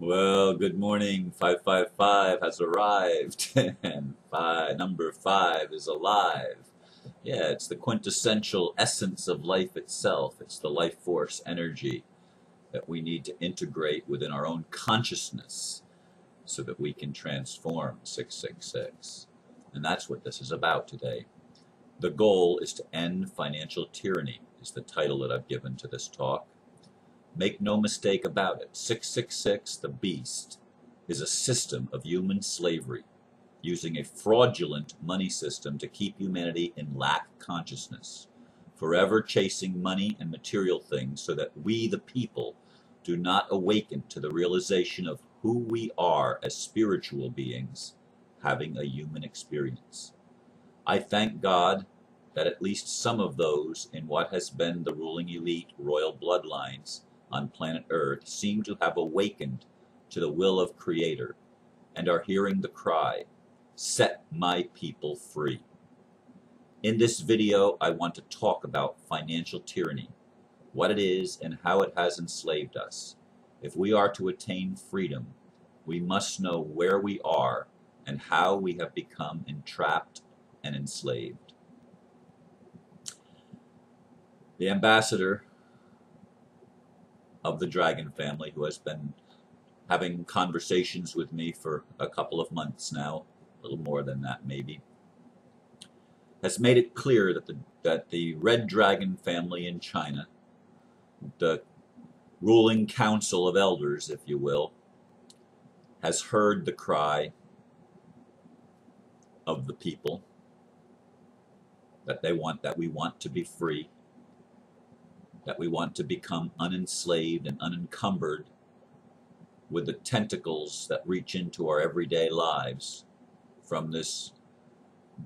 Well, good morning. 555 has arrived, and number 5 is alive. Yeah, it's the quintessential essence of life itself. It's the life force energy that we need to integrate within our own consciousness so that we can transform 666. And that's what this is about today. The goal is to end financial tyranny, is the title that I've given to this talk. Make no mistake about it, 666, the beast, is a system of human slavery, using a fraudulent money system to keep humanity in lack consciousness, forever chasing money and material things so that we, the people, do not awaken to the realization of who we are as spiritual beings having a human experience. I thank God that at least some of those in what has been the ruling elite royal bloodlines on planet Earth seem to have awakened to the will of Creator and are hearing the cry, "Set my people free." In this video, I want to talk about financial tyranny, what it is and how it has enslaved us. If we are to attain freedom, we must know where we are and how we have become entrapped and enslaved. The ambassador of the dragon family, who has been having conversations with me for a couple of months now, a little more than that maybe, has made it clear that the red dragon family in China, the ruling council of elders, if you will, has heard the cry of the people that we want to be free, that we want to become unenslaved and unencumbered with the tentacles that reach into our everyday lives from this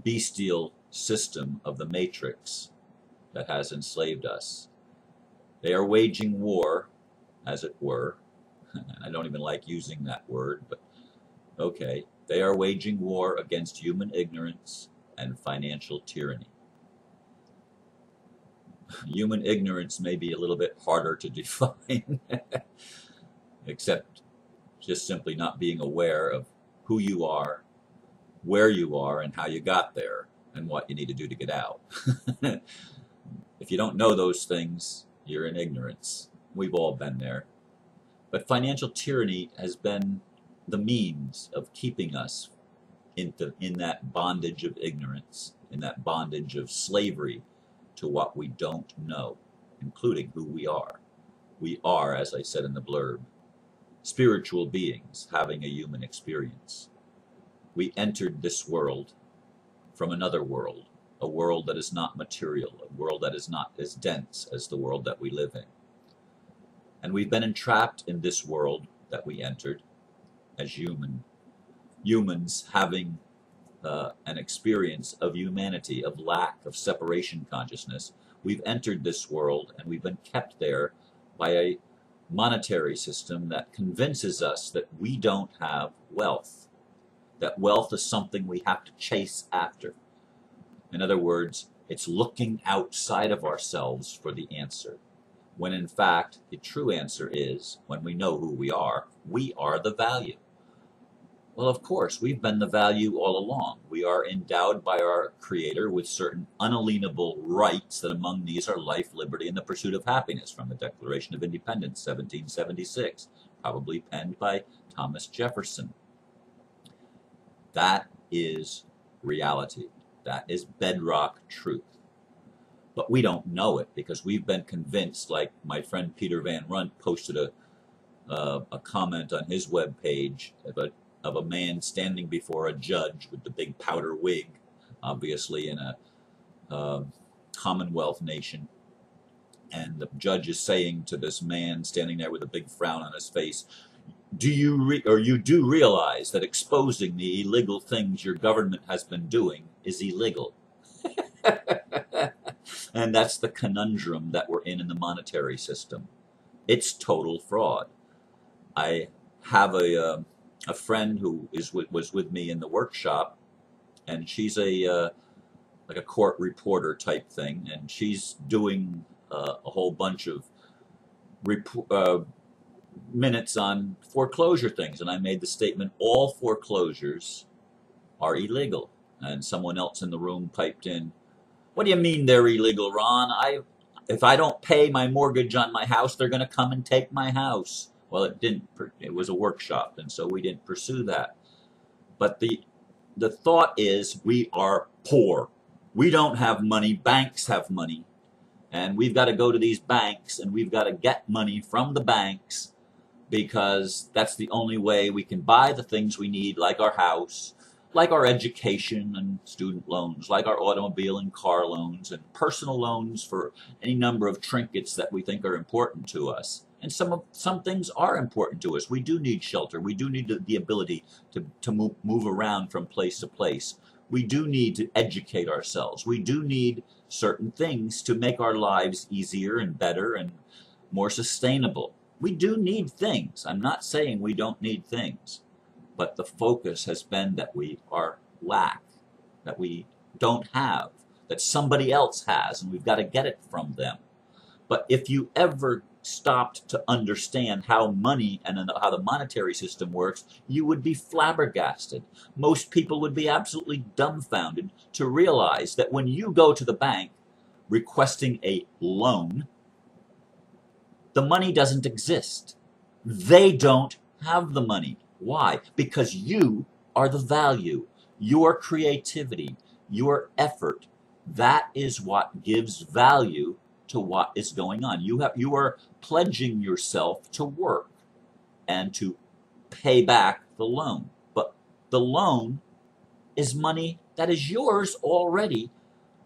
bestial system of the matrix that has enslaved us. They are waging war, as it were. I don't even like using that word, but okay. They are waging war against human ignorance and financial tyranny. Human ignorance may be a little bit harder to define, except just simply not being aware of who you are, where you are, and how you got there, and what you need to do to get out. If you don't know those things, you're in ignorance. We've all been there. But financial tyranny has been the means of keeping us in that bondage of ignorance, in that bondage of slavery to what we don't know, including who we are. We are, as I said in the blurb, spiritual beings having a human experience. We entered this world from another world, a world that is not material, a world that is not as dense as the world that we live in. And we've been entrapped in this world that we entered as humans having an experience of humanity, of lack, of separation consciousness. We've entered this world and we've been kept there by a monetary system that convinces us that we don't have wealth, that wealth is something we have to chase after. In other words, it's looking outside of ourselves for the answer, when in fact the true answer is, when we know who we are the value. Well, of course, we've been the value all along. We are endowed by our Creator with certain unalienable rights, that among these are life, liberty, and the pursuit of happiness, from the Declaration of Independence, 1776, probably penned by Thomas Jefferson. That is reality. That is bedrock truth. But we don't know it because we've been convinced, like my friend Peter Van Runt posted a comment on his webpage of a man standing before a judge with the big powder wig, obviously in a Commonwealth nation. And the judge is saying to this man standing there with a big frown on his face, you do realize that exposing the illegal things your government has been doing is illegal? And that's the conundrum that we're in the monetary system. It's total fraud. I have a friend who was with me in the workshop, and she's like a court reporter type thing, and she's doing a whole bunch of minutes on foreclosure things, and I made the statement, all foreclosures are illegal. And someone else in the room piped in, what do you mean they're illegal, Ron? If I don't pay my mortgage on my house, they're going to come and take my house. Well, it was a workshop, and so we didn't pursue that. But the thought is, we are poor. We don't have money. Banks have money. And we've got to go to these banks, and we've got to get money from the banks, because that's the only way we can buy the things we need, like our house, like our education and student loans, like our automobile and car loans, and personal loans for any number of trinkets that we think are important to us. And some things are important to us. We do need shelter. We do need the ability to move around from place to place. We do need to educate ourselves. We do need certain things to make our lives easier and better and more sustainable. We do need things. I'm not saying we don't need things, but the focus has been that we are lack, that we don't have, that somebody else has, and we've got to get it from them. But if you ever stopped to understand how money and how the monetary system works, you would be flabbergasted. Most people would be absolutely dumbfounded to realize that when you go to the bank requesting a loan, the money doesn't exist. They don't have the money. Why? Because you are the value. Your creativity, your effort, that is what gives value to what is going on. You are pledging yourself to work and to pay back the loan. But the loan is money that is yours already,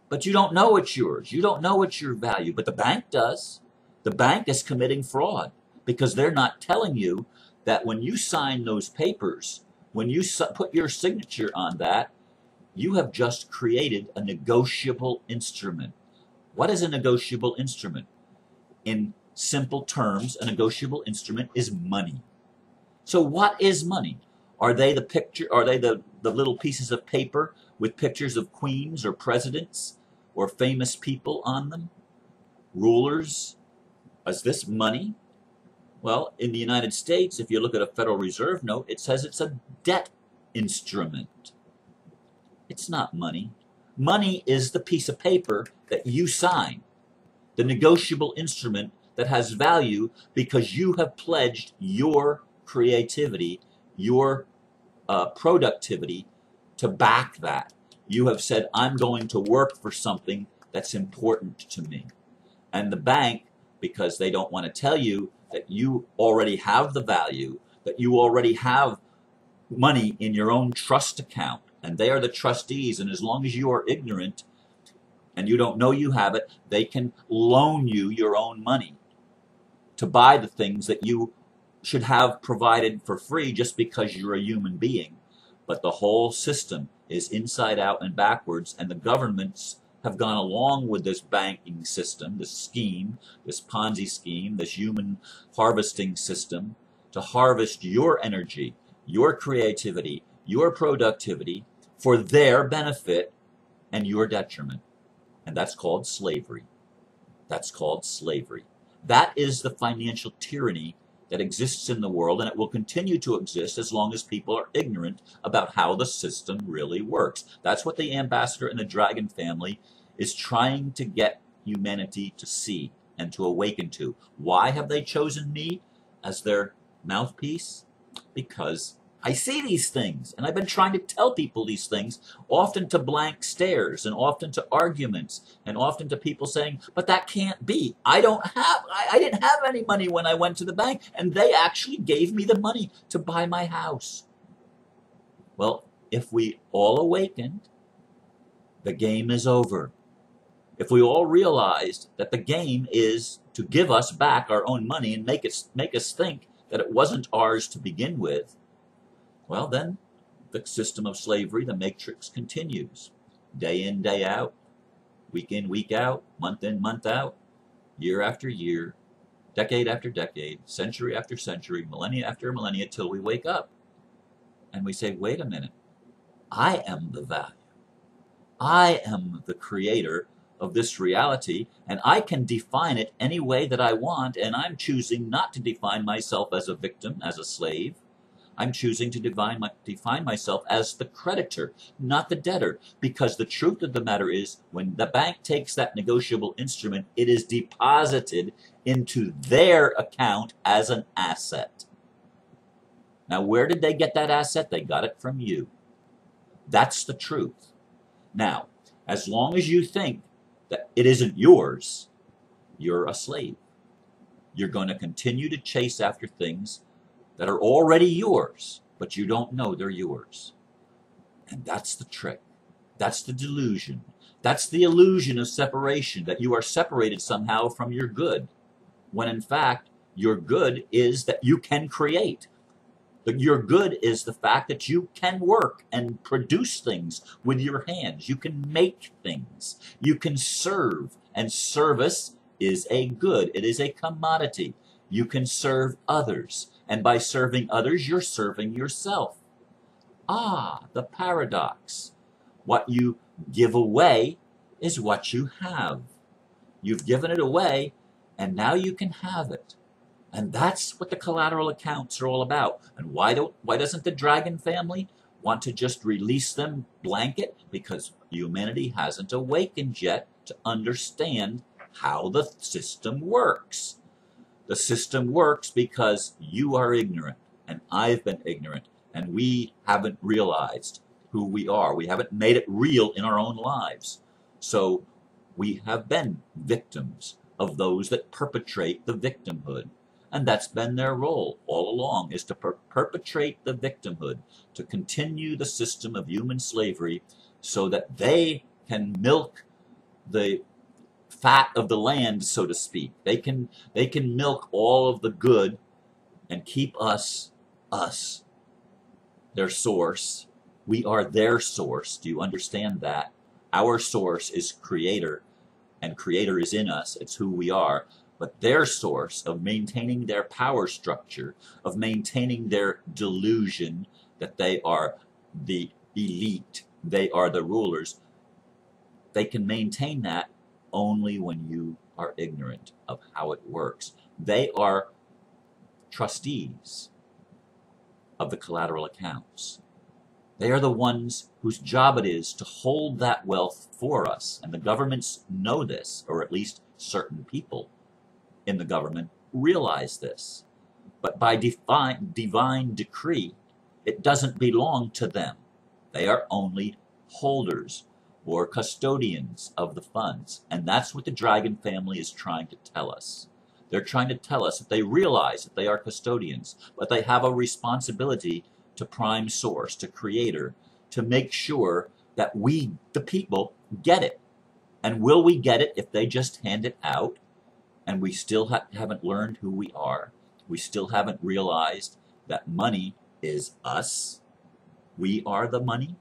but you don't know it's yours. You don't know it's your value, but the bank does. The bank is committing fraud because they're not telling you that when you sign those papers, when you put your signature on that, you have just created a negotiable instrument. What is a negotiable instrument? In simple terms, a negotiable instrument is money. So what is money? Are they the little pieces of paper with pictures of queens or presidents or famous people on them? Rulers? Is this money? Well, in the United States, if you look at a Federal Reserve note, it says it's a debt instrument. It's not money. Money is the piece of paper that you sign, the negotiable instrument that has value because you have pledged your creativity, your productivity to back that. You have said, I'm going to work for something that's important to me. And the bank, because they don't want to tell you that you already have the value, that you already have money in your own trust account, and they are the trustees, and as long as you are ignorant and you don't know you have it, they can loan you your own money to buy the things that you should have provided for free just because you're a human being. But the whole system is inside out and backwards, and the governments have gone along with this banking system, this scheme, this Ponzi scheme, this human harvesting system to harvest your energy, your creativity, your productivity for their benefit and your detriment. And that's called slavery. That's called slavery. That is the financial tyranny that exists in the world, and it will continue to exist as long as people are ignorant about how the system really works. That's what the ambassador and the dragon family is trying to get humanity to see and to awaken to. Why have they chosen me as their mouthpiece? Because I see these things, and I've been trying to tell people these things, often to blank stares, and often to arguments, and often to people saying, but that can't be. I didn't have any money when I went to the bank, and they actually gave me the money to buy my house. Well, if we all awakened, the game is over. If we all realized that the game is to give us back our own money and make us think that it wasn't ours to begin with, well, then the system of slavery, the matrix, continues. Day in, day out, week in, week out, month in, month out, year after year, decade after decade, century after century, millennia after millennia, till we wake up. And we say, wait a minute, I am the value. I am the creator of this reality, and I can define it any way that I want, and I'm choosing not to define myself as a victim, as a slave. I'm choosing to define myself as the creditor, not the debtor, because the truth of the matter is, when the bank takes that negotiable instrument, it is deposited into their account as an asset. Now, where did they get that asset? They got it from you. That's the truth. Now, as long as you think that it isn't yours, you're a slave. You're going to continue to chase after things that are already yours, but you don't know they're yours. And that's the trick. That's the delusion. That's the illusion of separation, that you are separated somehow from your good, when in fact, your good is that you can create. Your good is the fact that you can work and produce things with your hands. You can make things. You can serve. And service is a good. It is a commodity. You can serve others. And by serving others, you're serving yourself. Ah, the paradox. What you give away is what you have. You've given it away, and now you can have it. And that's what the collateral accounts are all about. And why doesn't the dragon family want to just release them blanket? Because humanity hasn't awakened yet to understand how the system works. The system works because you are ignorant, and I've been ignorant, and we haven't realized who we are. We haven't made it real in our own lives. So we have been victims of those that perpetrate the victimhood. And that's been their role all along, is to perpetrate the victimhood, to continue the system of human slavery so that they can milk the fat of the land, so to speak. They can milk all of the good and keep us, their source. We are their source. Do you understand that? Our source is Creator, and Creator is in us. It's who we are. But their source of maintaining their power structure, of maintaining their delusion that they are the elite, they are the rulers, they can maintain that only when you are ignorant of how it works. They are trustees of the collateral accounts. They are the ones whose job it is to hold that wealth for us. And the governments know this, or at least certain people in the government realize this. But by divine decree, it doesn't belong to them. They are only holders or custodians of the funds. And that's what the dragon family is trying to tell us. They're trying to tell us that they realize that they are custodians, but they have a responsibility to prime source, to Creator, to make sure that we, the people, get it. And will we get it if they just hand it out? And we still haven't learned who we are. We still haven't realized that money is us. We are the money.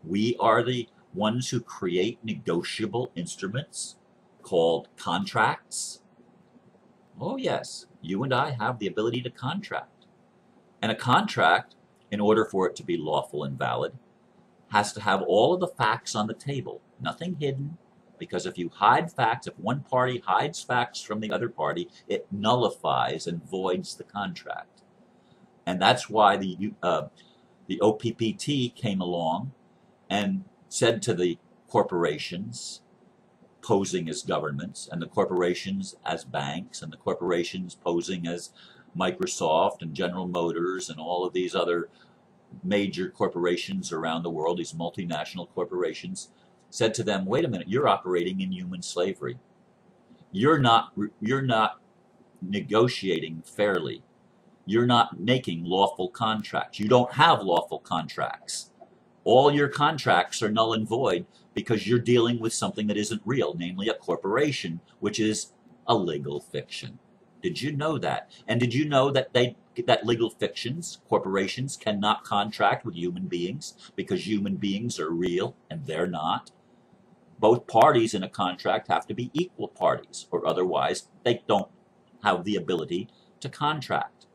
We are the ones who create negotiable instruments called contracts. Oh yes, you and I have the ability to contract. And a contract, in order for it to be lawful and valid, has to have all of the facts on the table, nothing hidden. Because if you hide facts, if one party hides facts from the other party, it nullifies and voids the contract. And that's why the OPPT came along and said to the corporations posing as governments, and the corporations as banks, and the corporations posing as Microsoft and General Motors and all of these other major corporations around the world, these multinational corporations, said to them, wait a minute, you're operating in human slavery. You're not negotiating fairly. You're not making lawful contracts. You don't have lawful contracts. All your contracts are null and void because you're dealing with something that isn't real, namely a corporation, which is a legal fiction. Did you know that? And did you know that that legal fictions, corporations, cannot contract with human beings because human beings are real and they're not? Both parties in a contract have to be equal parties, or otherwise they don't have the ability to contract.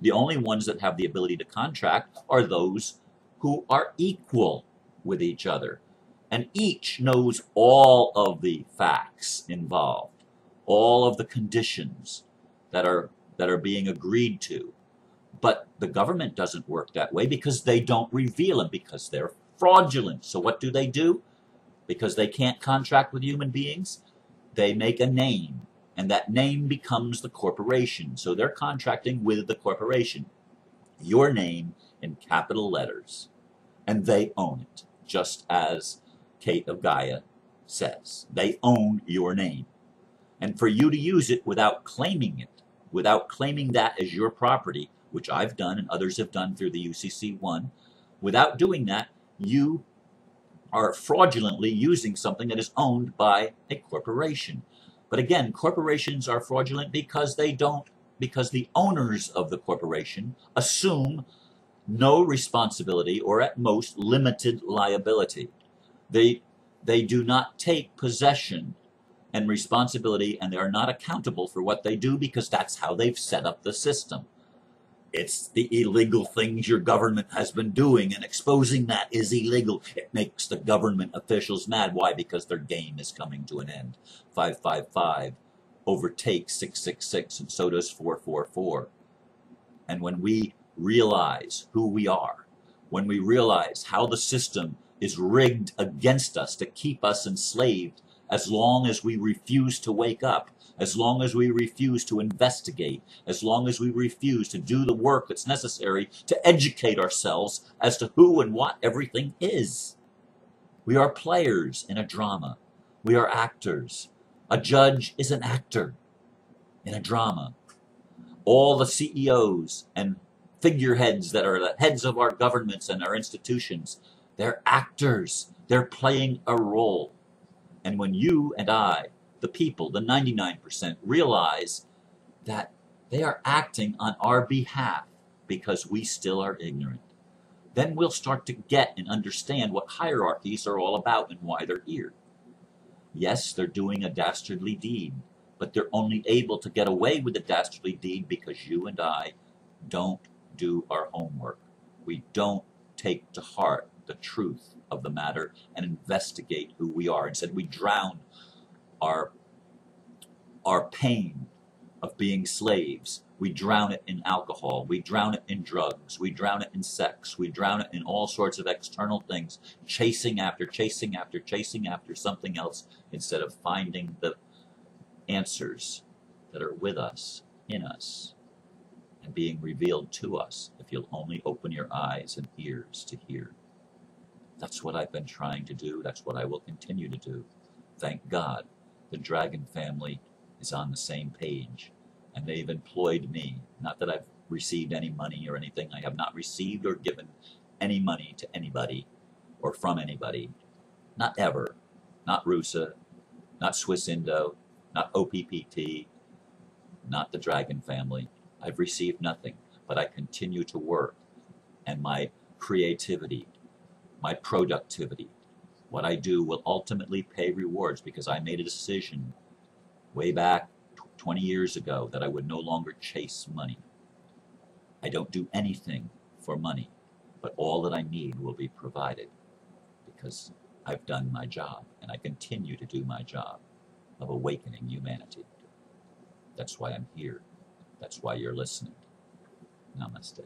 The only ones that have the ability to contract are those who are equal with each other. and each knows all of the facts involved, all of the conditions that are being agreed to. But the government doesn't work that way because they don't reveal them, because they're fraudulent. So what do? Because they can't contract with human beings, they make a name, and that name becomes the corporation. So they're contracting with the corporation. Your name in capital letters, and they own it, just as Kate of Gaia says. They own your name. And for you to use it without claiming it, without claiming that as your property, which I've done and others have done through the UCC1, without doing that, you are fraudulently using something that is owned by a corporation. But again, corporations are fraudulent because because the owners of the corporation assume no responsibility, or at most limited liability. They do not take possession and responsibility, and they are not accountable for what they do because that's how they've set up the system. It's the illegal things your government has been doing, and exposing that is illegal. It makes the government officials mad. Why? Because their game is coming to an end. 555 overtakes 666, and so does 444. And when we realize who we are, when we realize how the system is rigged against us to keep us enslaved, as long as we refuse to wake up, as long as we refuse to investigate, as long as we refuse to do the work that's necessary to educate ourselves as to who and what everything is. We are players in a drama. We are actors. A judge is an actor in a drama. All the CEOs and figureheads that are the heads of our governments and our institutions, they're actors. They're playing a role. And when you and I, the people, the 99%, realize that they are acting on our behalf because we still are ignorant, then we'll start to get and understand what hierarchies are all about and why they're here. Yes, they're doing a dastardly deed, but they're only able to get away with the dastardly deed because you and I don't do our homework. We don't take to heart the truth of the matter and investigate who we are. Instead, we drown our pain of being slaves. We drown it in alcohol. We drown it in drugs. We drown it in sex. We drown it in all sorts of external things, chasing after something else, instead of finding the answers that are with us, in us, and being revealed to us if you'll only open your eyes and ears to hear. That's what I've been trying to do. That's what I will continue to do. Thank God the Dragon family is on the same page, and they've employed me. Not that I've received any money or anything. I have not received or given any money to anybody or from anybody. Not ever. Not RUSA, not Swiss Indo, not OPPT, not the Dragon family. I've received nothing, but I continue to work, and my creativity, my productivity, what I do will ultimately pay rewards, because I made a decision way back 20 years ago that I would no longer chase money. I don't do anything for money, but all that I need will be provided because I've done my job, and I continue to do my job of awakening humanity. That's why I'm here. That's why you're listening. Namaste.